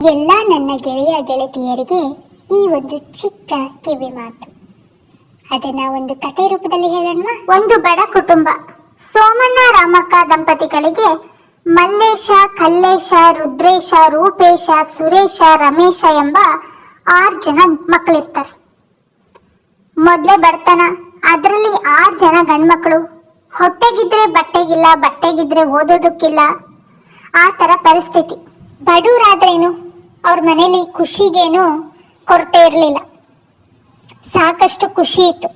ಎಲ್ಲ ನನ್ನ ಗೆಳೆಯ ಗೆಳತಿಯರಿಗೆ ಈ ಒಂದು ಚಿಕ್ಕ ಕಿವಿ ಮಾತು. ಅದನ್ನ ಒಂದು ಕಥೆ ರೂಪದಲ್ಲಿ ಹೇಳೋಣ. ಒಂದು ಬಡ ಕುಟುಂಬ. ಸೋಮಣ್ಣ ರಾಮಕ್ಕ ದಂಪತಿಗಳಿಗೆ ಮಲ್ಲೇಶ, ಕಲ್ಲೇಶ, ರುದ್ರೇಶ, ರೂಪೇಶ, ಸುರೇಶ, ರಮೇಶ ಎಂಬ 6 ಜನ ಮಕ್ಕಳಿರ್ತಾರೆ. ಮೊದಲೇ ಬಡತನ, ಅದರಲ್ಲಿ 6 ಜನ ಗಂಡ್ಮಕ್ಳು. ಹೊಟ್ಟೆಗಿದ್ರೆ ಬಟ್ಟೆಗಿಲ್ಲ, ಬಟ್ಟೆಗಿದ್ರೆ ಓದೋದಕ್ಕಿಲ್ಲ, ಆ ಥರ ಪರಿಸ್ಥಿತಿ. ಬಡವರಾದ್ರೇನು ಅವ್ರ ಮನೇಲಿ ಖುಷಿಗೇನು ಕೊರತೆ ಇರಲಿಲ್ಲ, ಸಾಕಷ್ಟು ಖುಷಿ ಇತ್ತು.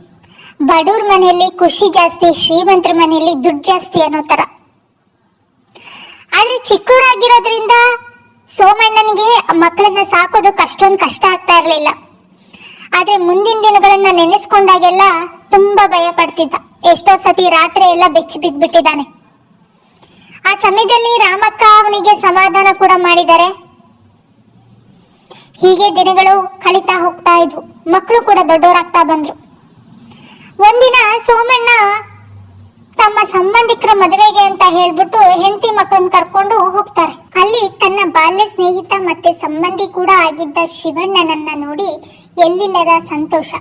ಬಡವ್ರ ಮನೆಯಲ್ಲಿ ಖುಷಿ ಜಾಸ್ತಿ, ಶ್ರೀಮಂತರ ಮನೆಯಲ್ಲಿ ದುಡ್ಡು ಜಾಸ್ತಿ ಅನ್ನೋ ಥರ. ಆದರೆ ಚಿಕ್ಕವರಾಗಿರೋದ್ರಿಂದ ಸೋಮಣ್ಣನಿಗೆ ಮಕ್ಕಳನ್ನ ಸಾಕೋದಕ್ಕೆ ಅಷ್ಟೊಂದು ಕಷ್ಟ ಆಗ್ತಾ ಇರಲಿಲ್ಲ. ಆದರೆ ಮುಂದಿನ ದಿನಗಳನ್ನ ನೆನೆಸ್ಕೊಂಡಾಗೆಲ್ಲ ತುಂಬಾ ಭಯ ಪಡ್ತಿದ್ದ. ಎಷ್ಟೋ ಸತಿ ರಾತ್ರಿ ಎಲ್ಲ ಬೆಚ್ಚಿ ಬಿದ್ದುಬಿಟ್ಟಿದ್ದಾನೆ. ಆ ಸಮಯದಲ್ಲಿ ರಾಮಕ್ಕ ಅವನಿಗೆ ಸಮಾಧಾನ ಕೂಡ ಮಾಡಿದ್ದಾರೆ. ಹೀಗೆ ದಿನಗಳು ಕಳೀತಾ ಹೋಗ್ತಾ ಇದ್ವು. ಮಕ್ಕಳು ಕೂಡ ದೊಡ್ಡವರಾಗ್ತಾ ಬಂದ್ರು. ಒಂದಿನ ಸೋಮಣ್ಣ ತಮ್ಮ ಸಂಬಂಧಿಕರ ಮದುವೆಗೆ ಅಂತ ಹೇಳ್ಬಿಟ್ಟು ಹೆಂಡತಿ ಮಕ್ಕಳನ್ನ ಕರ್ಕೊಂಡು ಹೋಗ್ತಾರೆ. ಅಲ್ಲಿ ತನ್ನ ಬಾಲ್ಯ ಸ್ನೇಹಿತ ಮತ್ತೆ ಸಂಬಂಧಿ ಕೂಡ ಆಗಿದ್ದ ಶಿವಣ್ಣನನ್ನ ನೋಡಿ ಎಲ್ಲಿಲ್ಲದ ಸಂತೋಷ.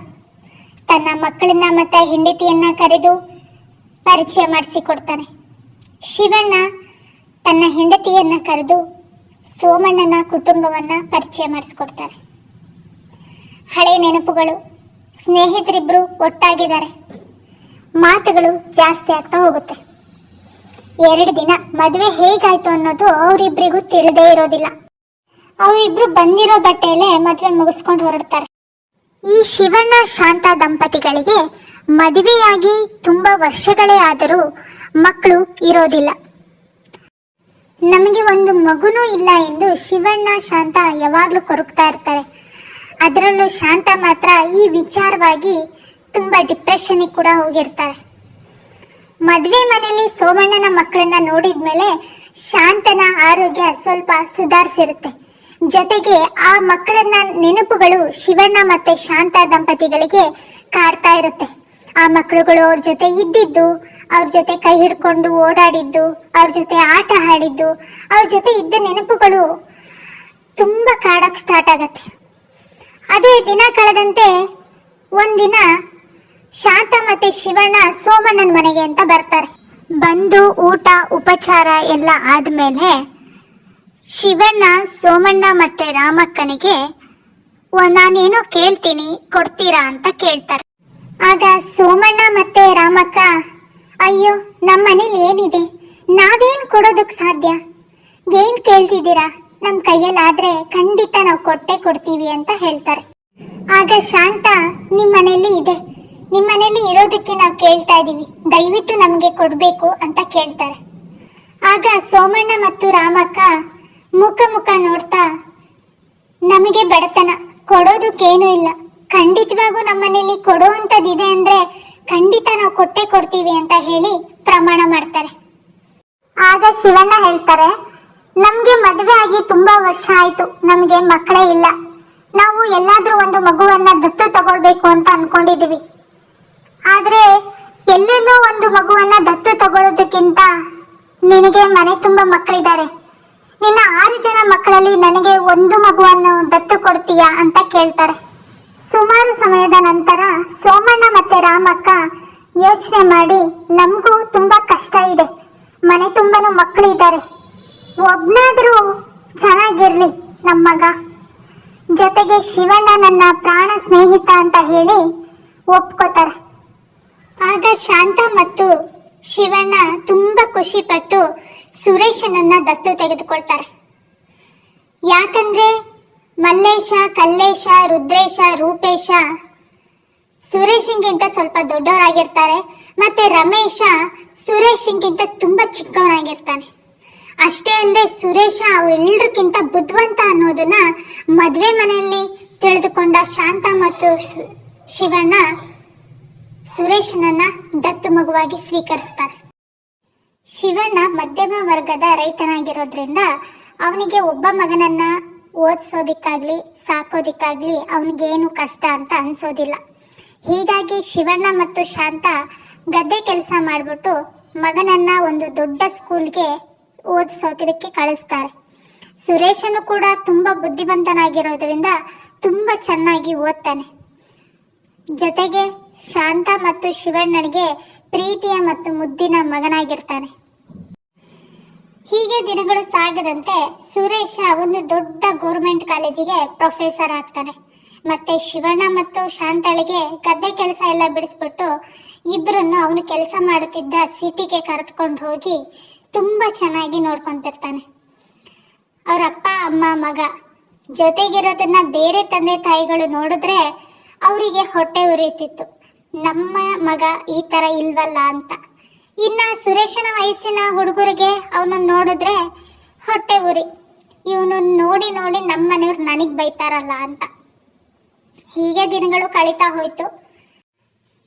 ತನ್ನ ಮಕ್ಕಳನ್ನ ಮತ್ತೆ ಹೆಂಡತಿಯನ್ನ ಕರೆದು ಪರಿಚಯ ಮಾಡಿಸಿಕೊಡ್ತಾನೆ. ಶಿವಣ್ಣ ತನ್ನ ಹೆಂಡತಿಯನ್ನ ಕರೆದು ಸೋಮಣ್ಣನ ಕುಟುಂಬವನ್ನ ಪರಿಚಯ ಮಾಡಿಸ್ಕೊಡ್ತಾರೆ. ಹಳೆ ನೆನಪುಗಳು, ಸ್ನೇಹಿತರಿಬ್ರು ಒಟ್ಟಾಗಿದ್ದಾರೆ. ಮಾತುಗಳು ಜಾಸ್ತಿ ಆಗ್ತಾ ಹೋಗುತ್ತೆ. 2 ದಿನ ಮದುವೆ ಹೇಗಾಯ್ತು ಅನ್ನೋದು ಅವರಿಬ್ಬರಿಗೂ ತಿಳಿದೇ ಇರೋದಿಲ್ಲ. ಅವರಿಬ್ರು ಬಂದಿರೋ ಬಟ್ಟೆಯಲ್ಲೇ ಮದುವೆ ಮುಗಿಸ್ಕೊಂಡು ಹೊರಡ್ತಾರೆ. ಈ ಶಿವಣ್ಣ ಶಾಂತ ದಂಪತಿಗಳಿಗೆ ಮದುವೆಯಾಗಿ ತುಂಬಾ ವರ್ಷಗಳೇ ಆದರೂ ಮಕ್ಕಳು ಇರೋದಿಲ್ಲ. ನಮಗೆ ಒಂದು ಮಗುನೂ ಇಲ್ಲ ಎಂದು ಶಿವಣ್ಣ ಶಾಂತ ಯಾವಾಗಲೂ ಕೊರಗ್ತಾ ಇರ್ತಾರೆ. ಅದರಲ್ಲೂ ಶಾಂತ ಮಾತ್ರ ಈ ವಿಚಾರವಾಗಿ ತುಂಬಾ ಡಿಪ್ರೆಷನ್ಗೆ ಕೂಡ ಹೋಗಿರ್ತಾರೆ. ಮದುವೆ ಮನೆಯಲ್ಲಿ ಸೋಮಣ್ಣನ ಮಕ್ಕಳನ್ನ ನೋಡಿದ್ಮೇಲೆ ಶಾಂತನ ಆರೋಗ್ಯ ಸ್ವಲ್ಪ ಸುಧಾರಿಸಿರುತ್ತೆ. ಜೊತೆಗೆ ಆ ಮಕ್ಕಳನ್ನ ನೆನಪುಗಳು ಶಿವಣ್ಣ ಮತ್ತೆ ಶಾಂತ ದಂಪತಿಗಳಿಗೆ ಕಾಡ್ತಾ ಇರುತ್ತೆ. ಆ ಮಕ್ಕಳುಗಳು ಅವ್ರ ಜೊತೆ ಇದ್ದಿದ್ದು, ಅವ್ರ ಜೊತೆ ಕೈ ಹಿಡ್ಕೊಂಡು ಓಡಾಡಿದ್ದು, ಅವ್ರ ಜೊತೆ ಆಟ ಆಡಿದ್ದು, ಅವ್ರ ಜೊತೆ ಇದ್ದ ನೆನಪುಗಳು ತುಂಬ ಕಾಡಕ್ಕೆ ಸ್ಟಾರ್ಟ್ ಆಗತ್ತೆ. ಅದೇ ದಿನ ಕಳೆದಂತೆ ಒಂದಿನ ಶಾಂತ ಮತ್ತೆ ಶಿವಣ್ಣ ಸೋಮಣ್ಣನ ಮನೆಗೆ ಅಂತ ಬರ್ತಾರೆ. ಬಂದು ಊಟ ಉಪಚಾರ ಎಲ್ಲ ಆದ್ಮೇಲೆ ಶಿವಣ್ಣ ಸೋಮಣ್ಣ ಮತ್ತೆ ರಾಮಕ್ಕನಿಗೆ ನಾನೇನೋ ಕೇಳ್ತೀನಿ, ಕೊಡ್ತೀರಾ ಅಂತ ಕೇಳ್ತಾರೆ. ಆಗ ಸೋಮಣ್ಣ ಮತ್ತೆ ರಾಮಕ್ಕ, ಅಯ್ಯೋ ನಮ್ಮ ಮನೇಲಿ ಏನಿದೆ, ನಾವೇನು ಕೊಡೋದಕ್ಕೆ ಸಾಧ್ಯ, ಏನ್ ಕೇಳ್ತಿದ್ದೀರಾ, ನಮ್ಮ ಕೈಯಲ್ಲಾದ್ರೆ ಖಂಡಿತ ನಾವು ಕೊಟ್ಟೆ ಕೊಡ್ತೀವಿ ಅಂತ ಹೇಳ್ತಾರೆ. ಆಗ ಶಾಂತ, ನಿಮ್ಮ ಮನೇಲಿ ಇದೆ, ನಿಮ್ಮ ಮನೇಲಿ ಇರೋದಕ್ಕೆ ನಾವು ಕೇಳ್ತಾ ಇದ್ದೀವಿ, ದಯವಿಟ್ಟು ನಮಗೆ ಕೊಡಬೇಕು ಅಂತ ಕೇಳ್ತಾರೆ. ಆಗ ಸೋಮಣ್ಣ ಮತ್ತು ರಾಮಕ್ಕ ಮುಖ ನೋಡ್ತಾ, ನಮಗೆ ಬಡತನ, ಕೊಡೋದಕ್ಕೇನೂ ಇಲ್ಲ, ಖಂಡಿತವಾಗೂ ನಮ್ಮ ಮನೇಲಿ ಕೊಡುವಂಥದ್ದಿದೆ ಅಂದ್ರೆ ಖಂಡಿತ ನಾವು ಕೊಟ್ಟೆ ಕೊಡ್ತೀವಿ ಅಂತ ಹೇಳಿ ಪ್ರಮಾಣ ಮಾಡ್ತಾರೆ. ಆಗ ಶಿವಣ್ಣ ಹೇಳ್ತಾರೆ, ನಮ್ಗೆ ಮದುವೆ ಆಗಿ ತುಂಬಾ ವರ್ಷ ಆಯ್ತು, ನಮ್ಗೆ ಮಕ್ಕಳೇ ಇಲ್ಲ, ನಾವು ಎಲ್ಲಾದ್ರೂ ಒಂದು ಮಗುವನ್ನ ದತ್ತು ತಗೊಳ್ಬೇಕು ಅಂತ ಅನ್ಕೊಂಡಿದೀವಿ. ಆದ್ರೆ ಎಲ್ಲೆಲ್ಲೋ ಒಂದು ಮಗುವನ್ನ ದತ್ತು ತಗೊಳ್ಳೋದಕ್ಕಿಂತ ನಿನಗೆ ಮನೆ ತುಂಬಾ ಮಕ್ಕಳಿದ್ದಾರೆ, ನಿನ್ನ 6 ಜನ ಮಕ್ಕಳಲ್ಲಿ ನನಗೆ ಒಂದು ಮಗುವನ್ನು ದತ್ತು ಕೊಡ್ತೀಯಾ ಅಂತ ಕೇಳ್ತಾರೆ. ಸುಮಾರು ಸಮಯದ ನಂತರ ಸೋಮಣ್ಣ ಮತ್ತೆ ರಾಮಕ್ಕ ಯೋಚನೆ ಮಾಡಿ, ನಮಗೂ ತುಂಬಾ ಕಷ್ಟ ಇದೆ, ಮನೆ ತುಂಬಾನು ಮಕ್ಕಳು ಇದ್ದಾರೆ, ಒಬ್ನಾದ್ರೂ ಚೆನ್ನಾಗಿರ್ಲಿ ನಮ್ಮ ಮಗ, ಜೊತೆಗೆ ಶಿವಣ್ಣ ನನ್ನ ಪ್ರಾಣ ಸ್ನೇಹಿತ ಅಂತ ಹೇಳಿ ಒಪ್ಕೋತಾರೆ. ಆಗ ಶಾಂತ ಮತ್ತು ಶಿವಣ್ಣ ತುಂಬಾ ಖುಷಿ ಪಟ್ಟು ಸುರೇಶನನ್ನ ದತ್ತು ತೆಗೆದುಕೊಳ್ತಾರೆ. ಯಾಕಂದ್ರೆ ಮಲ್ಲೇಶ, ಕಲ್ಲೇಶ, ರುದ್ರೇಶ, ರೂಪೇಶ ಸುರೇಶನ್ಗಿಂತ ಸ್ವಲ್ಪ ದೊಡ್ಡವರಾಗಿರ್ತಾರೆ. ಮತ್ತೆ ರಮೇಶ ಸುರೇಶನ್ಗಿಂತ ತುಂಬಾ ಚಿಕ್ಕವನಾಗಿರ್ತಾನೆ. ಅಷ್ಟೇ ಅಲ್ಲದೆ ಸುರೇಶ ಅವರೆಲ್ಲರಿಗಿಂತ ಬುದ್ಧಿವಂತ ಅನ್ನೋದನ್ನ ಮದುವೆ ಮನೆಯಲ್ಲಿ ತಿಳಿದುಕೊಂಡ ಶಾಂತ ಮತ್ತು ಶಿವಣ್ಣ ಸುರೇಶನನ್ನ ದತ್ತು ಮಗುವಾಗಿ ಸ್ವೀಕರಿಸ್ತಾರೆ. ಶಿವಣ್ಣ ಮಧ್ಯಮ ವರ್ಗದ ರೈತನಾಗಿರೋದ್ರಿಂದ ಅವನಿಗೆ ಒಬ್ಬ ಮಗನನ್ನ ಓದಿಸೋದಿಕ್ಕಾಗ್ಲಿ ಸಾಕೋದಿಕ್ಕಾಗ್ಲಿ ಅವನಿಗೇನು ಕಷ್ಟ ಅಂತ ಅನ್ಸೋದಿಲ್ಲ. ಹೀಗಾಗಿ ಶಿವಣ್ಣ ಮತ್ತು ಶಾಂತ ಗದ್ದೆ ಕೆಲಸ ಮಾಡಿಬಿಟ್ಟು ಮಗನನ್ನ ಒಂದು ದೊಡ್ಡ ಸ್ಕೂಲ್ಗೆ ಓದಿಸೋದಕ್ಕೆ ಕಳಿಸ್ತಾರೆ. ಸುರೇಶನು ಕೂಡ ತುಂಬ ಬುದ್ಧಿವಂತನಾಗಿರೋದ್ರಿಂದ ತುಂಬ ಚೆನ್ನಾಗಿ ಓದ್ತಾನೆ. ಜೊತೆಗೆ ಶಾಂತ ಮತ್ತು ಶಿವಣ್ಣನಿಗೆ ಪ್ರೀತಿಯ ಮತ್ತು ಮುದ್ದಿನ ಮಗನಾಗಿರ್ತಾನೆ. ಹೀಗೆ ದಿನಗಳು ಸಾಗದಂತೆ ಸುರೇಶ ಒಂದು ದೊಡ್ಡ ಗೌರ್ಮೆಂಟ್ ಕಾಲೇಜಿಗೆ ಪ್ರೊಫೆಸರ್ ಆಗ್ತಾನೆ. ಮತ್ತೆ ಶಿವಣ್ಣ ಮತ್ತು ಶಾಂತಳಿಗೆ ಗದ್ದೆ ಕೆಲಸ ಎಲ್ಲ ಬಿಡಿಸ್ಬಿಟ್ಟು ಇಬ್ಬರನ್ನು ಅವನು ಕೆಲಸ ಮಾಡುತ್ತಿದ್ದ ಸಿಟಿಗೆ ಕರೆದುಕೊಂಡು ಹೋಗಿ ತುಂಬ ಚೆನ್ನಾಗಿ ನೋಡ್ಕೊತಿರ್ತಾನೆ. ಅವ್ರ ಅಪ್ಪ ಅಮ್ಮ ಮಗ ಜೊತೆಗಿರೋದನ್ನ ಬೇರೆ ತಂದೆ ತಾಯಿಗಳು ನೋಡಿದ್ರೆ ಅವರಿಗೆ ಹೊಟ್ಟೆ ಉರಿಯುತ್ತಿತ್ತು, ನಮ್ಮ ಮಗ ಈ ಥರ ಇಲ್ವಲ್ಲ ಅಂತ. ಇನ್ನು ಸುರೇಶನ ವಯಸ್ಸಿನ ಹುಡುಗರಿಗೆ ಅವನನ್ನು ನೋಡಿದ್ರೆ ಹೊಟ್ಟೆ ಉರಿ, ಇವನು ನೋಡಿ ನೋಡಿ ನಮ್ಮ ಮನೆಯವ್ರು ನನಗೆ ಬೈತಾರಲ್ಲ ಅಂತ. ಹೀಗೆ ದಿನಗಳು ಕಳೀತಾ ಹೋಯಿತು.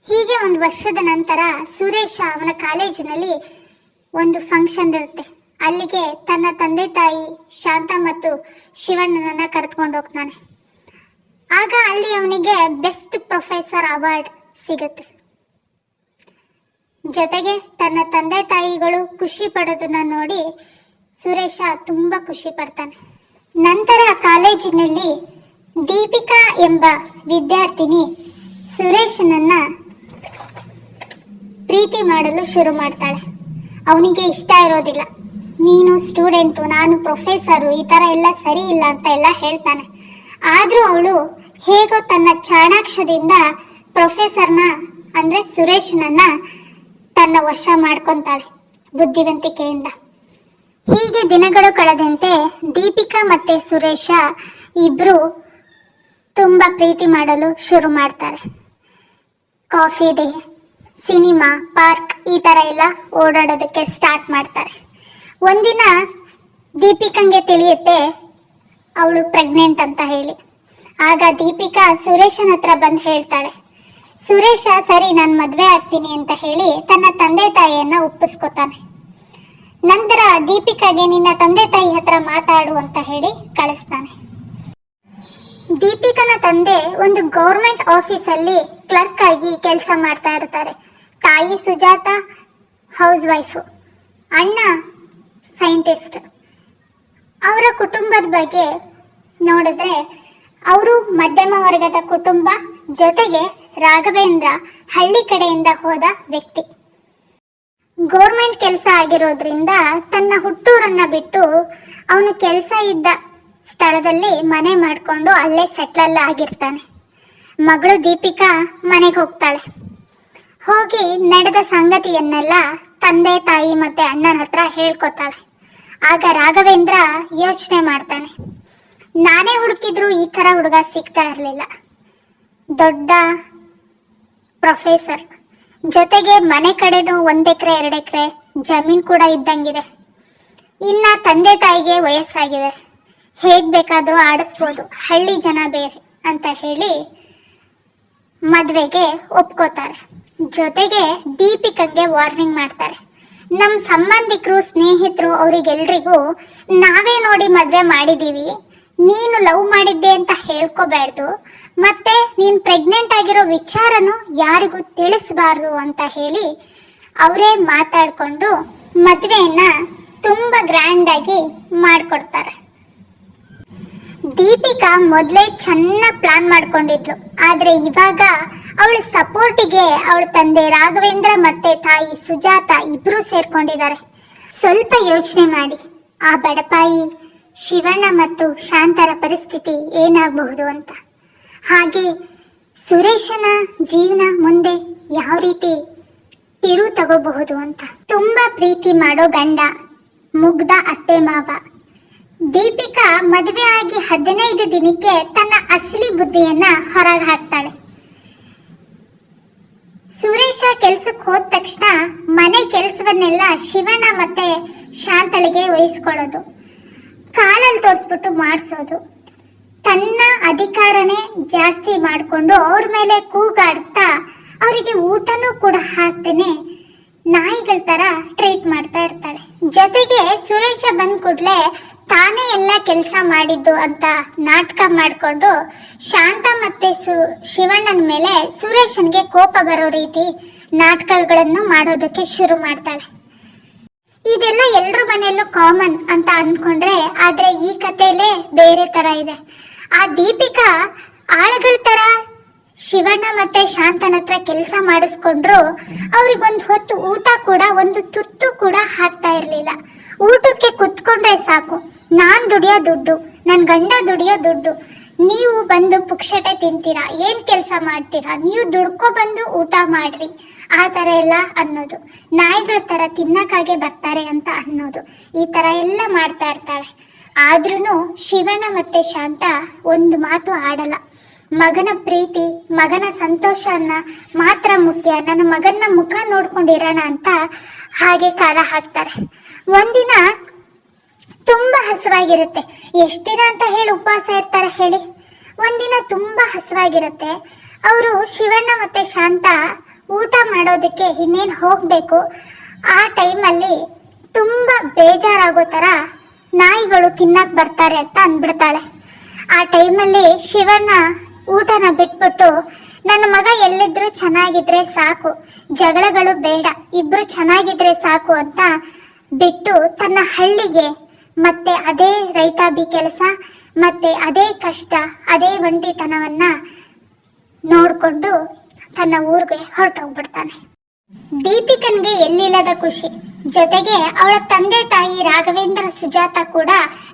ಹೀಗೆ ಒಂದು ವರ್ಷದ ನಂತರ ಸುರೇಶ ಅವನ ಕಾಲೇಜಿನಲ್ಲಿ ಒಂದು ಫಂಕ್ಷನ್ ಇರುತ್ತೆ. ಅಲ್ಲಿಗೆ ತನ್ನ ತಂದೆ ತಾಯಿ ಶಾಂತ ಮತ್ತು ಶಿವಣ್ಣನನ್ನ ಕರೆದುಕೊಂಡು ಹೋಗ್ತಾನೆ. ಆಗ ಅಲ್ಲಿ ಅವನಿಗೆ ಬೆಸ್ಟ್ ಪ್ರೊಫೆಸರ್ ಅವಾರ್ಡ್ ಸಿಗುತ್ತೆ. ಜೊತೆಗೆ ತನ್ನ ತಂದೆ ತಾಯಿಗಳು ಖುಷಿ ಪಡೋದನ್ನ ನೋಡಿ ಸುರೇಶ ತುಂಬ ಖುಷಿ ಪಡ್ತಾನೆ. ನಂತರ ಕಾಲೇಜಿನಲ್ಲಿ ದೀಪಿಕಾ ಎಂಬ ವಿದ್ಯಾರ್ಥಿನಿ ಸುರೇಶನನ್ನ ಪ್ರೀತಿ ಮಾಡಲು ಶುರು ಮಾಡ್ತಾಳೆ. ಅವನಿಗೆ ಇಷ್ಟ ಇರೋದಿಲ್ಲ, ನೀನು ಸ್ಟೂಡೆಂಟು, ನಾನು ಪ್ರೊಫೆಸರು, ಈ ಥರ ಎಲ್ಲ ಸರಿ ಇಲ್ಲ ಅಂತ ಎಲ್ಲ ಹೇಳ್ತಾನೆ. ಆದರೂ ಅವಳು ಹೇಗೋ ತನ್ನ ಚಾಣಾಕ್ಷದಿಂದ ಪ್ರೊಫೆಸರ್ನ ಅಂದರೆ ಸುರೇಶನನ್ನ ತನ್ನ ವಶ ಮಾಡ್ಕೊತಾಳೆ ಬುದ್ಧಿವಂತಿಕೆಯಿಂದ. ಹೀಗೆ ದಿನಗಳು ಕಳೆದಂತೆ ದೀಪಿಕಾ ಮತ್ತು ಸುರೇಶ ಇಬ್ಬರು ತುಂಬ ಪ್ರೀತಿ ಮಾಡಲು ಶುರು ಮಾಡ್ತಾರೆ. ಕಾಫಿ ಡೇ, ಸಿನಿಮಾ, ಪಾರ್ಕ್ ಈ ಥರ ಎಲ್ಲ ಓಡಾಡೋದಕ್ಕೆ ಸ್ಟಾರ್ಟ್ ಮಾಡ್ತಾರೆ. ಒಂದಿನ ದೀಪಿಕಂಗೆ ತಿಳಿಯುತ್ತೆ ಅವಳು ಪ್ರೆಗ್ನೆಂಟ್ ಅಂತ ಹೇಳಿ. ಆಗ ದೀಪಿಕಾ ಸುರೇಶನ ಹತ್ರ ಬಂದು ಹೇಳ್ತಾಳೆ. ಸುರೇಶ ಸರಿ ನಾನು ಮದುವೆ ಆಗ್ತೀನಿ ಅಂತ ಹೇಳಿ ತನ್ನ ತಂದೆ ತಾಯಿಯನ್ನು ಒಪ್ಪಿಸ್ಕೊತಾನೆ. ನಂತರ ದೀಪಿಕಾಗೆ ನಿನ್ನ ತಂದೆ ತಾಯಿ ಹತ್ರ ಮಾತಾಡು ಅಂತ ಹೇಳಿ ಕಳಿಸ್ತಾನೆ. ದೀಪಿಕನ ತಂದೆ ಒಂದು ಗೌರ್ಮೆಂಟ್ ಆಫೀಸಲ್ಲಿ ಕ್ಲರ್ಕ್ ಆಗಿ ಕೆಲಸ ಮಾಡ್ತಾ ಇರ್ತಾರೆ. ತಾಯಿ ಸುಜಾತ ಹೌಸ್ ವೈಫು, ಅಣ್ಣ ಸೈಂಟಿಸ್ಟ್. ಅವರ ಕುಟುಂಬದ ಬಗ್ಗೆ ನೋಡಿದ್ರೆ ಅವರು ಮಧ್ಯಮ ವರ್ಗದ ಕುಟುಂಬ. ಜೊತೆಗೆ ರಾಘವೇಂದ್ರ ಹಳ್ಳಿ ಕಡೆಯಿಂದ ಹೋದ ವ್ಯಕ್ತಿ. ಗೌರ್ಮೆಂಟ್ ಕೆಲಸ ಆಗಿರೋದ್ರಿಂದ ತನ್ನ ಹುಟ್ಟೂರನ್ನ ಬಿಟ್ಟು ಅವನು ಕೆಲಸ ಇದ್ದ ಸ್ಥಳದಲ್ಲಿ ಮನೆ ಮಾಡಿಕೊಂಡು ಅಲ್ಲೇ ಸೆಟ್ಲ್ ಆಗಿರ್ತಾನೆ. ಮಗಳು ದೀಪಿಕಾ ಮನೆಗೆ ಹೋಗ್ತಾಳೆ. ಹೋಗಿ ನಡೆದ ಸಂಗತಿಯನ್ನೆಲ್ಲ ತಂದೆ ತಾಯಿ ಮತ್ತೆ ಅಣ್ಣನ ಹತ್ರ ಹೇಳ್ಕೊತಾಳೆ. ಆಗ ರಾಘವೇಂದ್ರ ಯೋಚನೆ ಮಾಡ್ತಾನೆ, ನಾನೇ ಹುಡುಕಿದ್ರು ಈ ಥರ ಹುಡುಗ ಸಿಗ್ತಾ ಇರಲಿಲ್ಲ. ದೊಡ್ಡ ಪ್ರೊಫೆಸರ್, ಜೊತೆಗೆ ಮನೆ ಕಡೆನೂ 1 ಎಕರೆ 2 ಎಕರೆ ಜಮೀನು ಕೂಡ ಇದ್ದಂಗಿದೆ. ಇನ್ನ ತಂದೆ ತಾಯಿಗೆ ವಯಸ್ಸಾಗಿದೆ, ಹೇಗ್ ಬೇಕಾದರೂ ಆಡಿಸ್ಬೋದು, ಹಳ್ಳಿ ಜನ ಬೇರೆ ಅಂತ ಹೇಳಿ ಮದುವೆಗೆ ಒಪ್ಕೋತಾರೆ. ಜೊತೆಗೆ ದೀಪಿಕಂಗೆ ವಾರ್ನಿಂಗ್ ಮಾಡ್ತಾರೆ, ನಮ್ಮ ಸಂಬಂಧಿಕರು ಸ್ನೇಹಿತರು ಅವರಿಗೆಲ್ರಿಗೂ ನಾವೇ ನೋಡಿ ಮದುವೆ ಮಾಡಿದ್ದೀವಿ, ನೀನು ಲವ್ ಮಾಡಿದ್ದೆ ಅಂತ ಹೇಳ್ಕೋಬಾರ್ದು, ಮತ್ತೆ ನೀನು ಪ್ರೆಗ್ನೆಂಟ್ ಆಗಿರೋ ವಿಚಾರನೂ ಯಾರಿಗೂ ತಿಳಿಸಬಾರ್ದು ಅಂತ ಹೇಳಿ ಅವರೇ ಮಾತಾಡಿಕೊಂಡು ಮದುವೆಯನ್ನ ತುಂಬ ಗ್ರ್ಯಾಂಡ್ ಆಗಿ ಮಾಡಿಕೊಡ್ತಾರೆ. ದೀಪಿಕಾ ಮೊದಲೇ ಚೆನ್ನಾಗಿ ಪ್ಲಾನ್ ಮಾಡ್ಕೊಂಡಿದ್ಲು. ಆದರೆ ಇವಾಗ ಅವಳ ಸಪೋರ್ಟಿಗೆ ಅವಳ ತಂದೆ ರಾಘವೇಂದ್ರ ಮತ್ತೆ ತಾಯಿ ಸುಜಾತ ಇಬ್ರು ಸೇರ್ಕೊಂಡಿದ್ದಾರೆ. ಸ್ವಲ್ಪ ಯೋಚನೆ ಮಾಡಿ, ಆ ಬಡಪಾಯಿ ಶಿವಣ್ಣ ಮತ್ತು ಶಾಂತರ ಪರಿಸ್ಥಿತಿ ಏನಾಗಬಹುದು ಅಂತ. ಹಾಗೆ ಸುರೇಶನ ಜೀವನ ಮುಂದೆ ಯಾವ ರೀತಿ ತಿರು ತಗೋಬಹುದು ಅಂತ. ತುಂಬಾ ಪ್ರೀತಿ ಮಾಡೋ ಗಂಡ, ಮುಗ್ಧ ಅತ್ತೆ ಮಾವ. ದೀಪಿಕಾ ಮದುವೆ ಆಗಿ 15 ದಿನಕ್ಕೆ ತನ್ನ ಅಸಲಿ ಬುದ್ಧಿಯನ್ನ ಹೊರಗೆ ಹಾಕ್ತಾಳೆ. ಸುರೇಶ ಕೆಲ್ಸಕ್ಕೆ ಹೋದ ತಕ್ಷಣ ಮನೆ ಕೆಲಸವನ್ನೆಲ್ಲ ಶಿವಣ್ಣ ಮತ್ತೆ ಶಾಂತಳಿಗೆ ವಹಿಸ್ಕೊಳ್ಳೋದು, ಕಾಲಲ್ಲಿ ತೋರಿಸ್ಬಿಟ್ಟು ಮಾಡಿಸೋದು, ತನ್ನ ಅಧಿಕಾರನೇ ಜಾಸ್ತಿ ಮಾಡಿಕೊಂಡು ಅವ್ರ ಮೇಲೆ ಕೂಗಾಡ್ತಾ ಅವರಿಗೆ ಊಟನೂ ಕೂಡ ಹಾಕ್ತೇನೆ ನಾಯಿಗಳ ಥರ ಟ್ರೀಟ್ ಮಾಡ್ತಾ ಇರ್ತಾಳೆ. ಜೊತೆಗೆ ಸುರೇಶ ಬಂದ ಕೂಡಲೇ ತಾನೇ ಎಲ್ಲ ಕೆಲಸ ಮಾಡಿದ್ದು ಅಂತ ನಾಟಕ ಮಾಡಿಕೊಂಡು ಶಾಂತ ಮತ್ತೆ ಶಿವಣ್ಣನ ಮೇಲೆ ಸುರೇಶನ್ಗೆ ಕೋಪ ಬರೋ ರೀತಿ ನಾಟಕಗಳನ್ನು ಮಾಡೋದಕ್ಕೆ ಶುರು ಮಾಡ್ತಾಳೆ. ಇದೆಲ್ಲ ಎಲ್ರ ಮನೆಯಲ್ಲೂ ಕಾಮನ್ ಅಂತ ಅನ್ಕೊಂಡ್ರೆ, ಆದ್ರೆ ಈ ಕಥೆಯಲ್ಲೇ ಬೇರೆ ತರ ಇದೆ. ಆ ದೀಪಿಕಾ ಆಳುಗಳ ತರ ಶಿವಣ್ಣ ಮತ್ತೆ ಶಾಂತನ ಹತ್ರ ಕೆಲಸ ಮಾಡಿಸ್ಕೊಂಡ್ರು ಅವ್ರಿಗೊಂದು ಹೊತ್ತು ಊಟ ಕೂಡ ಒಂದು ತುತ್ತು ಕೂಡ ಹಾಕ್ತಾ ಇರ್ಲಿಲ್ಲ. ಊಟಕ್ಕೆ ಕುತ್ಕೊಂಡ್ರೆ ಸಾಕು, ನಾನ್ ದುಡಿಯೋ ದುಡ್ಡು, ನನ್ ಗಂಡ ದುಡಿಯೋ ದುಡ್ಡು, ನೀವು ಬಂದು ಪುಕ್ಷಟೆ ತಿಂತೀರಾ, ಏನ್ ಕೆಲಸ ಮಾಡ್ತೀರಾ, ನೀವು ದುಡ್ಕೊ ಬಂದು ಊಟ ಮಾಡ್ರಿ, ಆ ತರ ಎಲ್ಲ ಅನ್ನೋದು. ನಾಯಿಗಳ ತರ ತಿನ್ನಕ್ಕಾಗೆ ಬರ್ತಾರೆ ಅಂತ ಅನ್ನೋದು. ಈ ತರ ಎಲ್ಲ ಮಾಡ್ತಾ ಇರ್ತಾಳೆ. ಆದ್ರೂ ಶಿವಣ್ಣ ಮತ್ತೆ ಶಾಂತ ಒಂದು ಮಾತು ಆಡಲ್ಲ. ಮಗನ ಪ್ರೀತಿ, ಮಗನ ಸಂತೋಷನ ಮಾತ್ರ ಮುಖ್ಯ, ನನ್ನ ಮಗನ ಮುಖ ನೋಡ್ಕೊಂಡಿರೋಣ ಅಂತ ಹಾಗೆ ಕಾಲ ಹಾಕ್ತಾರೆ. ಒಂದಿನ ತುಂಬಾ ಹಸುವಾಗಿರುತ್ತೆ. ಎಷ್ಟು ದಿನ ಅಂತ ಹೇಳಿ ಉಪವಾಸ ಇರ್ತಾರೆ ಹೇಳಿ? ಒಂದಿನ ತುಂಬಾ ಹಸುವಾಗಿರುತ್ತೆ. ಅವರು ಶಿವಣ್ಣ ಮತ್ತೆ ಶಾಂತ ಊಟ ಮಾಡೋದಕ್ಕೆ ಇನ್ನೇನು ಹೋಗ್ಬೇಕು. ಆ ಟೈಮಲ್ಲಿ ತುಂಬಾ ಬೇಜಾರಾಗೋ ತರ ನಾಯಿಗಳು ತಿನ್ನಕ್ ಬರ್ತಾರೆ ಅಂತ ಅಂದ್ಬಿಡ್ತಾಳೆ. ಆ ಟೈಮಲ್ಲಿ ಶಿವಣ್ಣ ಊಟನ ಬಿಟ್ಬಿಟ್ಟು, ನನ್ನ ಮಗ ಎಲ್ಲಿದ್ರು ಚೆನ್ನಾಗಿದ್ರೆ ಸಾಕು, ಜಗಳಗಳು ಬೇಡ, ಇಬ್ರು ಚೆನ್ನಾಗಿದ್ರೆ ಸಾಕು ಅಂತ ಬಿಟ್ಟು ತನ್ನ ಹಳ್ಳಿಗೆ ಮತ್ತೆ ಅದೇ ರೈತಾಬಿ ಕೆಲಸ ಮತ್ತೆ ಅದೇ ಕಷ್ಟ, ಅದೇ ಒಂಟಿತನವನ್ನ ನೋಡ್ಕೊಂಡು ತನ್ನ ಊರಿಗೆ ಹೊರಟೋಗ್ಬಿಡ್ತಾನೆ. ದೀಪಿಕನ್ಗೆ ಎಲ್ಲಿಲ್ಲದ ಖುಷಿ. ಜೊತೆಗೆ ಅವಳ ತಂದೆ ತಾಯಿ ರಾಘವೇಂದ್ರ, ಸುಜಾತ ಕೂಡ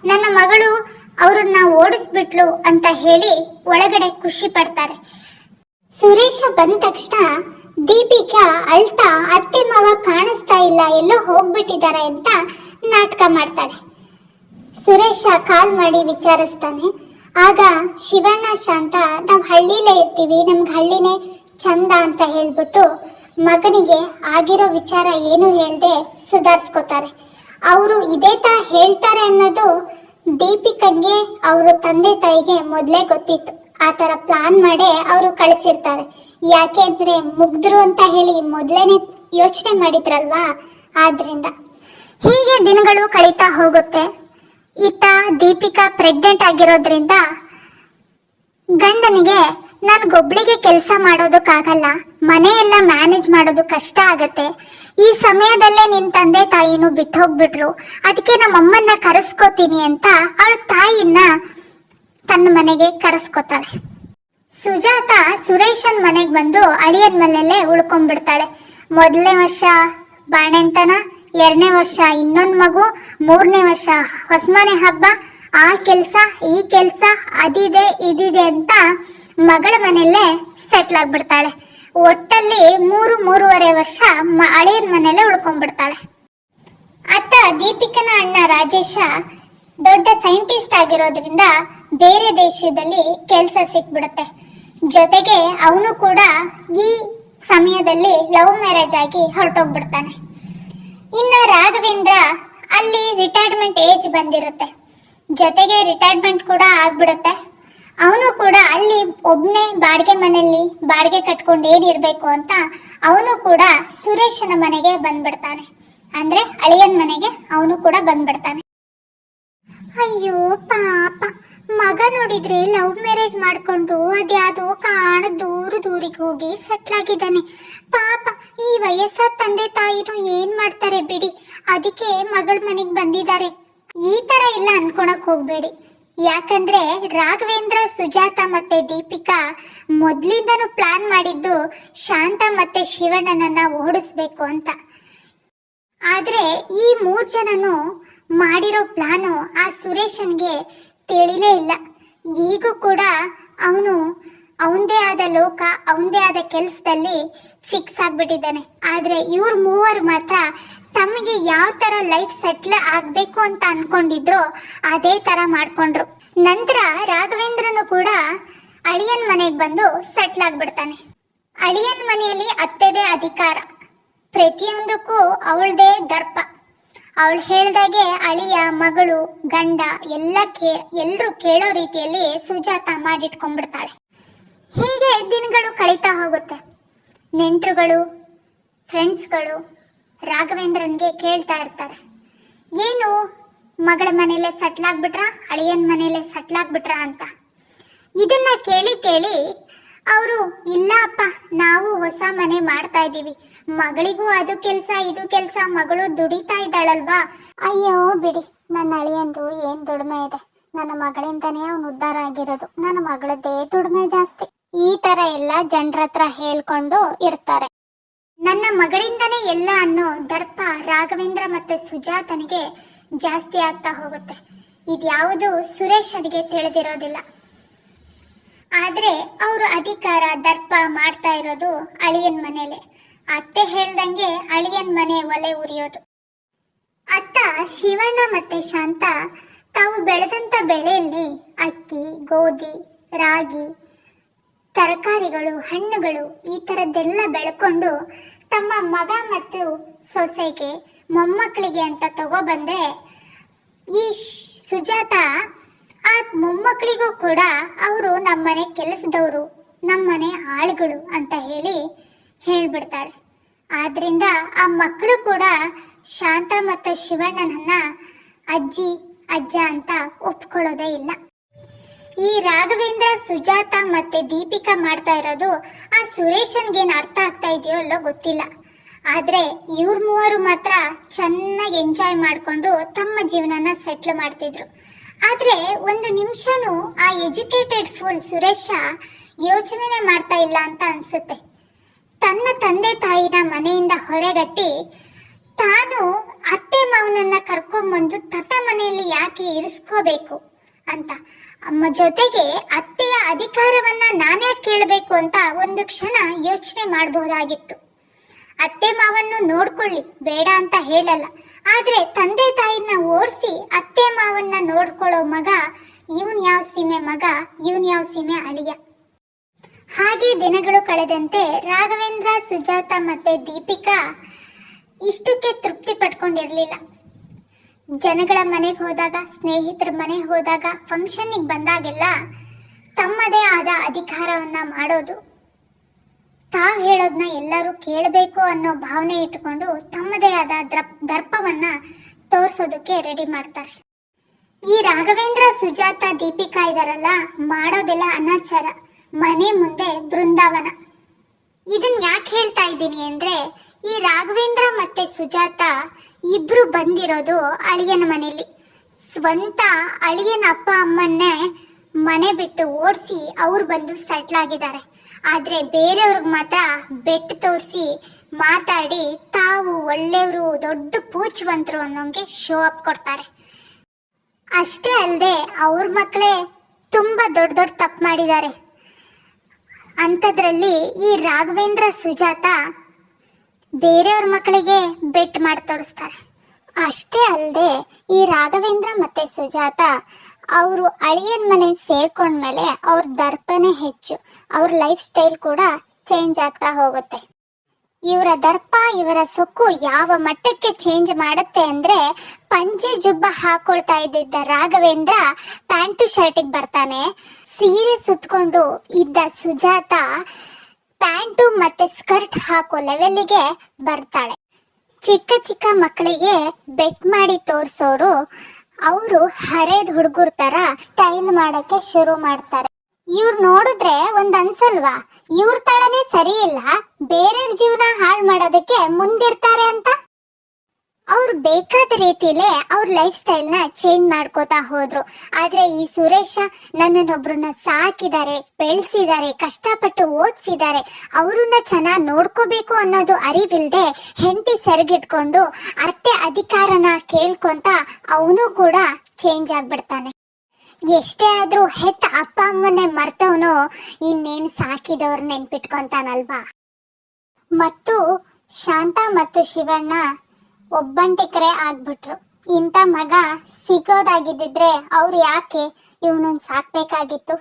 ನನ್ನ ಮಗಳು ಅವರನ್ನ ಓಡಿಸ್ಬಿಟ್ಲು ಅಂತ ಹೇಳಿ ಒಳಗಡೆ ಖುಷಿ ಪಡ್ತಾರೆ. ಸುರೇಶ ಬಂದ ತಕ್ಷಣ ದೀಪಿಕಾ ಅಳ್ತಾ ಅತ್ತೆ ಮಾವ ಕಾಣಿಸ್ತಾ ಇಲ್ಲ, ಎಲ್ಲೋ ಹೋಗ್ಬಿಟ್ಟಿದ್ದಾರೆ ಅಂತ ನಾಟಕ ಮಾಡ್ತಾಳೆ. ಸುರೇಶ ಕಾಲ್ ಮಾಡಿ ವಿಚಾರಿಸ್ತಾನೆ. ಆಗ ಶಿವಣ್ಣ ಶಾಂತ ನಾವು ಹಳ್ಳಿಲೇ ಇರ್ತೀವಿ, ನಮ್ಗೆ ಹಳ್ಳಿನೇ ಚಂದ ಅಂತ ಹೇಳ್ಬಿಟ್ಟು ಮಗನಿಗೆ ಆಗಿರೋ ವಿಚಾರ ಏನು ಹೇಳ್ದೆ ಸುಧಾರಿಸ್ಕೋತಾರೆ. ಅವರು ಇದೇ ತರ ಹೇಳ್ತಾರೆ ಅನ್ನೋದು ದೀಪಿಕಂಗೆ ಅವರು ತಂದೆ ತಾಯಿಗೆ ಮೊದಲೇ ಗೊತ್ತಿತ್ತು. ಆ ತರ ಪ್ಲಾನ್ ಮಾಡಿ ಅವರು ಕಳಿಸಿರ್ತಾರೆ. ಯಾಕೆಂದ್ರೆ ಮುಗ್ದ್ರು ಅಂತ ಹೇಳಿ ಮೊದಲೇನೆ ಯೋಚನೆ ಮಾಡಿದ್ರಲ್ವಾ, ಆದ್ರಿಂದ. ಹೀಗೆ ದಿನಗಳು ಕಳೀತಾ ಹೋಗುತ್ತೆ. ಇತ್ತ ದೀಪಿಕಾ ಪ್ರೆಗ್ನೆಂಟ್ ಆಗಿರೋದ್ರಿಂದ ಗಂಡನಿಗೆ ನನ್ಗೊಬ್ಳಿಗೆ ಕೆಲಸ ಮಾಡೋದಕ್ಕಾಗಲ್ಲ, ಮನೆಯೆಲ್ಲ ಮ್ಯಾನೇಜ್ ಮಾಡೋದು ಕಷ್ಟ ಆಗತ್ತೆ, ಈ ಸಮಯದಲ್ಲೇ ನಿನ್ ತಂದೆ ತಾಯಿನೂ ಬಿಟ್ಟು ಹೋಗ್ಬಿಟ್ರು, ಅದಕ್ಕೆ ನಮ್ಮಮ್ಮನ್ನ ಕರೆಸ್ಕೋತೀನಿ ಅಂತ ಅವಳ ತಾಯಿನ ತನ್ನ ಮನೆಗೆ ಕರೆಸ್ಕೋತಾಳೆ. ಸುಜಾತ ಸುರೇಶನ್ ಮನೆಗೆ ಬಂದು ಅಳಿಯದ ಮನೆಯಲ್ಲೇ ಉಳ್ಕೊಂಡ್ಬಿಡ್ತಾಳೆ. ಮೊದಲನೇ ವರ್ಷ ಬಾಣೆಂತನ, 2ನೇ ವರ್ಷ ಇನ್ನೊಂದು ಮಗು, 3ನೇ ವರ್ಷ ಹೊಸಮನೆ ಹಬ್ಬ, ಆ ಕೆಲಸ ಈ ಕೆಲಸ ಅದಿದೆ ಇದಿದೆ ಅಂತ ಮಗಳ ಮನೆಯಲ್ಲೇ ಸೆಟ್ಲ್ ಆಗ್ಬಿಡ್ತಾಳೆ. ಒಟ್ಟಲ್ಲಿ 3-3.5 ವರ್ಷ ಅಳಿಯನ ಮನೆಯಲ್ಲೇ ಉಳ್ಕೊಂಡ್ಬಿಡ್ತಾಳೆ. ಅತ್ತ ದೀಪಿಕನ ಅಣ್ಣ ರಾಜೇಶ ದೊಡ್ಡ ಸೈಂಟಿಸ್ಟ್ ಆಗಿರೋದ್ರಿಂದ ಬೇರೆ ದೇಶದಲ್ಲಿ ಕೆಲಸ ಸಿಕ್ಬಿಡುತ್ತೆ. ಜೊತೆಗೆ ಅವನು ಕೂಡ ಈ ಸಮಯದಲ್ಲಿ ಲವ್ ಮ್ಯಾರೇಜ್ ಆಗಿ ಹೊರಟೋಗ್ಬಿಡ್ತಾನೆ. ಇನ್ನು ರಾಘವೇಂದ್ರ ಅಲ್ಲಿ ರಿಟೈರ್ಮೆಂಟ್ ಏಜ್ ಬಂದಿರುತ್ತೆ, ಜೊತೆಗೆ ರಿಟೈರ್ಮೆಂಟ್ ಕೂಡ ಆಗ್ಬಿಡುತ್ತೆ. ಅವನು ಕೂಡ ಅಲ್ಲಿ ಒಬ್ಬನೇ ಬಾಡಿಗೆ ಮನೆಯಲ್ಲಿ ಬಾಡಿಗೆ ಕಟ್ಕೊಂಡು ಏನಿರ್ಬೇಕು ಅಂತ ಅವನು ಕೂಡ ಸುರೇಶನ ಮನೆಗೆ ಬಂದ್ಬಿಡ್ತಾನೆ. ಅಂದ್ರೆ ಅಳಿಯನ್ ಮನೆಗೆ ಅವನು ಕೂಡ ಬಂದ್ಬಿಡ್ತಾನೆ. ಅಯ್ಯೋ ಪಾಪ, ಮಗ ನೋಡಿದ್ರೆ ಲವ್ ಮ್ಯಾರೇಜ್ ಮಾಡ್ಕೊಂಡು ಅದ್ಯಾವುದೋ ಕಾಡು ದೂರಿಗೆ ಹೋಗಿ ಸೆಟ್ಲ್ ಆಗಿದ್ದಾನೆ. ಪಾಪ, ಈ ವಯಸ್ಸಾದ ತಂದೆ ತಾಯಿನೂ ಏನ್ ಮಾಡ್ತಾರೆ ಬಿಡಿ, ಅದಕ್ಕೆ ಮಗಳ ಮನೆಗೆ ಬಂದಿದ್ದಾರೆ. ಈ ತರ ಎಲ್ಲ ಅನ್ಕೊಳಕ್ ಹೋಗ್ಬೇಡಿ. ಯಾಕಂದ್ರೆ ರಾಘವೇಂದ್ರ, ಸುಜಾತ ಮತ್ತೆ ದೀಪಿಕಾ ಮೊದ್ಲಿಂದನೂ ಪ್ಲಾನ್ ಮಾಡಿದ್ದು ಶಾಂತ ಮತ್ತೆ ಶಿವಣ್ಣನನ್ನ ಓಡಿಸ್ಬೇಕು ಅಂತ. ಆದ್ರೆ ಈ 3 ಜನನು ಮಾಡಿರೋ ಪ್ಲಾನು ಆ ಸುರೇಶನ್ಗೆ ತಿಳಿಲೇ ಇಲ್ಲ. ಈಗೂ ಕೂಡ ಅವನು ಅವನದೇ ಆದ ಲೋಕ, ಅವನದೇ ಆದ ಕೆಲಸದಲ್ಲಿ ಫಿಕ್ಸ್ ಆಗ್ಬಿಟ್ಟಿದ್ದಾನೆ. ಆದ್ರೆ ಇವ್ರು 3 ಮಾತ್ರ ತಮಗೆ ಯಾವ ತರ ಲೈಫ್ ಸೆಟ್ಲ್ ಆಗ್ಬೇಕು ಅಂತ ಅನ್ಕೊಂಡಿದ್ರು ಅದೇ ತರ ಮಾಡ್ಕೊಂಡ್ರು. ನಂತರ ರಾಘವೇಂದ್ರನು ಕೂಡ ಅಳಿಯನ್ ಮನೆಗೆ ಬಂದು ಸೆಟ್ಲ್ ಆಗ್ಬಿಡ್ತಾನೆ. ಅಳಿಯನ್ ಮನೆಯಲ್ಲಿ ಅತ್ತೆದೇ ಅಧಿಕಾರ, ಪ್ರತಿಯೊಂದಕ್ಕೂ ಅವಳದೇ ದರ್ಪ. ಅವಳು ಹೇಳ್ದಾಗೆ ಅಳಿಯ, ಮಗಳು, ಗಂಡ ಎಲ್ಲರೂ ಕೇಳೋ ರೀತಿಯಲ್ಲಿ ಸುಜಾತ ಮಾಡಿಟ್ಕೊಂಡ್ಬಿಡ್ತಾಳೆ. ಹೀಗೆ ದಿನಗಳು ಕಳೀತಾ ಹೋಗುತ್ತೆ. ನೆಂಟರುಗಳು, ಫ್ರೆಂಡ್ಸ್ಗಳು ರಾಘವೇಂದ್ರನ್ಗೆ ಕೇಳ್ತಾ ಇರ್ತಾರೆ, ಏನು ಮಗಳ ಮನೆಯಲ್ಲೇ ಸೆಟ್ಲ್ ಆಗ್ಬಿಟ್ರಾ, ಅಳಿಯನ್ ಮನೆಯಲ್ಲೇ ಸೆಟ್ಲ್ ಆಗ್ಬಿಟ್ರಾ ಅಂತ. ಇದನ್ನ ಕೇಳಿ ಅವರು ಇಲ್ಲ ಅಪ್ಪ, ನಾವು ಹೊಸ ಮನೆ ಮಾಡ್ತಾ ಇದ್ದೀವಿ, ಮಗಳಿಗೂ ಅದು ಕೆಲಸ ಇದು ಕೆಲಸ, ಮಗಳು ದುಡಿತಾ ಇದ್ದಾಳಲ್ವಾ. ಅಯ್ಯೋ ಬಿಡಿ, ನನ್ನ ಅಳಿಯಂದು ಏನ್ ದುಡಿಮೆ ಇದೆ, ನನ್ನ ಮಗಳಿಂದನೇ ಅವನು ಉದ್ಧಾರ ಆಗಿರೋದು, ನನ್ನ ಮಗಳದ್ದೇ ದುಡಿಮೆ ಜಾಸ್ತಿ. ಈ ತರ ಎಲ್ಲ ಜನರ ಹತ್ರ ಹೇಳ್ಕೊಂಡು ಇರ್ತಾರೆ. ನನ್ನ ಮಗಳಿಂದನೇ ಎಲ್ಲ ಅನ್ನೋ ದರ್ಪ ರಾಘವೇಂದ್ರ ಮತ್ತೆ ಸುಜಾತನಿಗೆ ಜಾಸ್ತಿ ಆಗ್ತಾ ಹೋಗುತ್ತೆ. ಇದ್ಯಾವುದು ಸುರೇಶನಿಗೆ ತಿಳಿದಿರೋದಿಲ್ಲ. ಆದ್ರೆ ಅವರು ಅಧಿಕಾರ ದರ್ಪ ಮಾಡ್ತಾ ಇರೋದು ಅಳಿಯನ್ ಮನೇಲೆ. ಅತ್ತೆ ಹೇಳ್ದಂಗೆ ಅಳಿಯನ್ ಮನೆ ಒಲೆ ಉರಿಯೋದು. ಅತ್ತ ಶಿವಣ್ಣ ಮತ್ತೆ ಶಾಂತ ತಾವು ಬೆಳೆದಂತ ಬೆಳೆಯಲ್ಲಿ ಅಕ್ಕಿ, ಗೋಧಿ, ರಾಗಿ, ತರಕಾರಿಗಳು, ಹಣ್ಣುಗಳು ಈ ಥರದ್ದೆಲ್ಲ ಬೆಳ್ಕೊಂಡು ತಮ್ಮ ಮಗ ಮತ್ತು ಸೊಸೆಗೆ, ಮೊಮ್ಮಕ್ಕಳಿಗೆ ಅಂತ ತಗೊಬಂದ್ರೆ ಈ ಸುಜಾತ ಆ ಮೊಮ್ಮಕ್ಕಳಿಗೂ ಕೂಡ ಅವರು ನಮ್ಮನೆ ಕೆಲಸದವರು, ನಮ್ಮನೆ ಆಳುಗಳು ಅಂತ ಹೇಳ್ಬಿಡ್ತಾಳೆ. ಆದ್ರಿಂದ ಆ ಮಕ್ಕಳು ಕೂಡ ಶಾಂತ ಮತ್ತು ಶಿವಣ್ಣನನ್ನ ಅಜ್ಜಿ ಅಜ್ಜ ಅಂತ ಒಪ್ಕೊಳ್ಳೋದೇ ಇಲ್ಲ. ಈ ರಾಘವೇಂದ್ರ, ಸುಜಾತ ಮತ್ತೆ ದೀಪಿಕಾ ಮಾಡ್ತಾ ಇರೋದು ಆ ಸುರೇಶನ್ಗೇನು ಅರ್ಥ ಆಗ್ತಾ ಇದೆಯೋ ಅಲ್ಲೋ ಗೊತ್ತಿಲ್ಲ. ಆದ್ರೆ ಇವ್ರ ಮೂವರು ಮಾತ್ರ ಚೆನ್ನಾಗಿ ಎಂಜಾಯ್ ಮಾಡಿಕೊಂಡು ತಮ್ಮ ಜೀವನನ ಸೆಟ್ಲ್ ಮಾಡ್ತಿದ್ರು. ಆದ್ರೆ ಒಂದು ನಿಮಿಷನೂ ಆ ಎಜುಕೇಟೆಡ್ ಫುಲ್ ಸುರೇಶ ಯೋಚನೆ ಮಾಡ್ತಾ ಇಲ್ಲ ಅಂತ ಅನ್ಸುತ್ತೆ. ತನ್ನ ತಂದೆ ತಾಯಿನ ಮನೆಯಿಂದ ಹೊರಗಟ್ಟಿ ತಾನು ಅತ್ತೆ ಮಾವನನ್ನ ಕರ್ಕೊಂಡ್ಬಂದು ತನ್ನ ಮನೆಯಲ್ಲಿ ಯಾಕೆ ಇರಿಸ್ಕೋಬೇಕು ಅಂತ, ಅಮ್ಮ ಜೊತೆಗೆ ಅತ್ತೆಯ ಅಧಿಕಾರವನ್ನ ನಾನೇ ಕೇಳಬೇಕು ಅಂತ ಒಂದು ಕ್ಷಣ ಯೋಚನೆ ಮಾಡಬಹುದಾಗಿತ್ತು. ಅತ್ತೆ ಮಾವನ್ನು ನೋಡ್ಕೊಳ್ಳಿ ಬೇಡ ಅಂತ ಹೇಳಲ್ಲ, ಆದ್ರೆ ತಂದೆ ತಾಯಿನ ಓಡಿಸಿ ಅತ್ತೆ ಮಾವನ್ನ ನೋಡ್ಕೊಳ್ಳೋ ಮಗ ಇವನ್ ಯಾವ ಸೀಮೆ ಮಗ, ಇವನ್ ಯಾವ ಸೀಮೆ ಅಳಿಯ. ಹಾಗೆ ದಿನಗಳು ಕಳೆದಂತೆ ರಾಘವೇಂದ್ರ, ಸುಜಾತ ಮತ್ತೆ ದೀಪಿಕಾ ಇಷ್ಟಕ್ಕೆ ತೃಪ್ತಿ ಪಟ್ಕೊಂಡಿರ್ಲಿಲ್ಲ. ಜನಗಳ ಮನೆಗೆ ಹೋದಾಗ, ಸ್ನೇಹಿತರ ಮನೆಗೆ ಹೋದಾಗ, ಫಂಕ್ಷನ್ನಿಗೆ ಬಂದಾಗೆಲ್ಲ ತಮ್ಮದೇ ಆದ ಅಧಿಕಾರವನ್ನ ಮಾಡೋದು, ತಾವು ಹೇಳೋದನ್ನ ಎಲ್ಲರೂ ಕೇಳಬೇಕು ಅನ್ನೋ ಭಾವನೆ ಇಟ್ಟುಕೊಂಡು ತಮ್ಮದೇ ಆದ ದರ್ಪವನ್ನ ತೋರಿಸೋದಕ್ಕೆ ರೆಡಿ ಮಾಡ್ತಾರೆ. ಈ ರಾಘವೇಂದ್ರ, ಸುಜಾತ, ದೀಪಿಕಾ ಇದಾರಲ್ಲ, ಮಾಡೋದೆಲ್ಲ ಅನಾಚಾರ, ಮನೆ ಮುಂದೆ ಬೃಂದಾವನ. ಇದನ್ನ ಯಾಕೆ ಹೇಳ್ತಾ ಇದ್ದೀನಿ ಅಂದ್ರೆ, ಈ ರಾಘವೇಂದ್ರ ಮತ್ತೆ ಸುಜಾತ ಇಬ್ರು ಬಂದಿರೋದು ಅಳಿಯನ ಮನೆಯಲ್ಲಿ. ಸ್ವಂತ ಅಳಿಯನ ಅಪ್ಪ ಅಮ್ಮನ್ನೇ ಮನೆ ಬಿಟ್ಟು ಓಡಿಸಿ ಅವ್ರು ಬಂದು ಸೆಟ್ಲ್ ಆಗಿದ್ದಾರೆ. ಆದ್ರೆ ಬೇರೆಯವ್ರಿಗೆ ಮಾತ್ರ ಬೆಟ್ಟು ತೋರಿಸಿ ಮಾತಾಡಿ ತಾವು ಒಳ್ಳೆಯವರು, ದೊಡ್ಡ ಪೂಜ್ಯವಂತರು ಅನ್ನೋಂಗೆ ಶೋ ಅಪ್ ಕೊಡ್ತಾರೆ. ಅಷ್ಟೇ ಅಲ್ಲದೆ ಅವ್ರ ಮಕ್ಕಳೇ ತುಂಬಾ ದೊಡ್ಡ ದೊಡ್ಡ ತಪ್ಪು ಮಾಡಿದ್ದಾರೆ. ಅಂಥದ್ರಲ್ಲಿ ಈ ರಾಘವೇಂದ್ರ, ಸುಜಾತ ಬೇರೆಯವ್ರ ಮಕ್ಕಳಿಗೆ ಬೆಟ್ ಮಾಡಿ ತೋರಿಸ್ತಾರೆ. ಅಷ್ಟೇ ಅಲ್ಲದೆ ಈ ರಾಘವೇಂದ್ರ ಮತ್ತೆ ಸುಜಾತ ಅವರು ಅಳಿಯನ್ ಮನೆ ಸೇರ್ಕೊಂಡ್ಮೇಲೆ ಅವ್ರ ದರ್ಪನೇ ಹೆಚ್ಚು, ಅವ್ರ ಲೈಫ್ ಸ್ಟೈಲ್ ಕೂಡ ಚೇಂಜ್ ಆಗ್ತಾ ಹೋಗುತ್ತೆ. ಇವರ ದರ್ಪ, ಇವರ ಸೊಕ್ಕು ಯಾವ ಮಟ್ಟಕ್ಕೆ ಚೇಂಜ್ ಮಾಡುತ್ತೆ ಅಂದ್ರೆ, ಪಂಚೆ ಜುಬ್ಬ ಹಾಕೊಳ್ತಾ ಇದ್ದಿದ್ದ ರಾಘವೇಂದ್ರ ಪ್ಯಾಂಟು ಶರ್ಟಿಗೆ ಬರ್ತಾನೆ. ಸೀರೆ ಸುತ್ಕೊಂಡು ಇದ್ದ ಸುಜಾತ ಪ್ಯಾಂಟು ಮತ್ತೆ ಸ್ಕರ್ಟ್ ಹಾಕೋ ಲೆವೆಲ್ಗೆ ಬರ್ತಾಳೆ. ಚಿಕ್ಕ ಚಿಕ್ಕ ಮಕ್ಕಳಿಗೆ ಬೆಟ್ ಮಾಡಿ ತೋರ್ಸೋರು ಅವರು ಹರೇದ್ ಹುಡುಗರ ತರ ಸ್ಟೈಲ್ ಮಾಡಕ್ಕೆ ಶುರು ಮಾಡ್ತಾರೆ. ಇವ್ರು ನೋಡಿದ್ರೆ ಒಂದ್ ಅನ್ಸಲ್ವಾ, ಇವ್ರ ತಳನೇ ಸರಿ ಇಲ್ಲ, ಬೇರೆಯವ್ರ ಜೀವನ ಹಾಳು ಮಾಡೋದಕ್ಕೆ ಮುಂದಿರ್ತಾರೆ ಅಂತ. ಅವ್ರು ಬೇಕಾದ ರೀತಿಲೇ ಅವ್ರ ಲೈಫ್ ಸ್ಟೈಲ್ ನ ಚೇಂಜ್ ಮಾಡ್ಕೋತಾ ಹೋದ್ರು. ಆದ್ರೆ ಈ ಸುರೇಶ ನನ್ನನ್ನೊಬ್ರನ್ನ ಸಾಕಿದ್ದಾರೆ, ಬೆಳೆಸಿದ್ದಾರೆ, ಕಷ್ಟಪಟ್ಟು ಓದಿಸಿದ್ದಾರೆ, ಅವ್ರನ್ನ ಚೆನ್ನಾಗಿ ನೋಡ್ಕೋಬೇಕು ಅನ್ನೋದು ಅರಿವಿಲ್ದೆ ಹೆಂಡತಿ ಸೆರಗಿಟ್ಕೊಂಡು ಅತ್ತೆ ಅಧಿಕಾರನ ಕೇಳ್ಕೊಂತ ಅವನು ಕೂಡ ಚೇಂಜ್ ಆಗ್ಬಿಡ್ತಾನೆ. ಎಷ್ಟೇ ಆದ್ರೂ ಹೆತ್ತ ಅಪ್ಪ ಅಮ್ಮನ್ನೇ ಮರ್ತವನು ಇನ್ನೇನು ಸಾಕಿದವ್ರ ನೆನ್ಪಿಟ್ಕೊಂತಾನಲ್ವಾ. ಮತ್ತು ಶಾಂತ ಮತ್ತು ಶಿವಣ್ಣ ಒಬ್ಬಂಟಿಕರೇ ಆಗ್ಬಿಟ್ರು. ಇಂಥ ಮಗ ಸಿಗೋದಾಗಿದ್ದಿದ್ರೆ ಅವ್ರು ಯಾಕೆ ಇವನನ್ನ ಸಾಕ್ಬೇಕಾಗಿತ್ತು?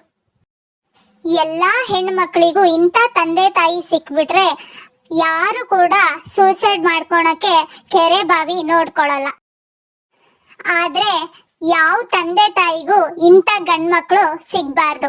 ಎಲ್ಲಾ ಹೆಣ್ಮಕ್ಳಿಗೂ ಇಂಥ ತಂದೆ ತಾಯಿ ಸಿಕ್ಬಿಟ್ರೆ ಯಾರು ಕೂಡ ಸೂಸೈಡ್ ಮಾಡ್ಕೊಳಕ್ಕೆ ಕೆರೆ ಬಾವಿ ನೋಡ್ಕೊಳಲ್ಲ. ಆದ್ರೆ ಯಾವ ತಂದೆ ತಾಯಿಗೂ ಇಂಥ ಗಂಡ್ಮಕ್ಳು ಸಿಗ್ಬಾರ್ದು.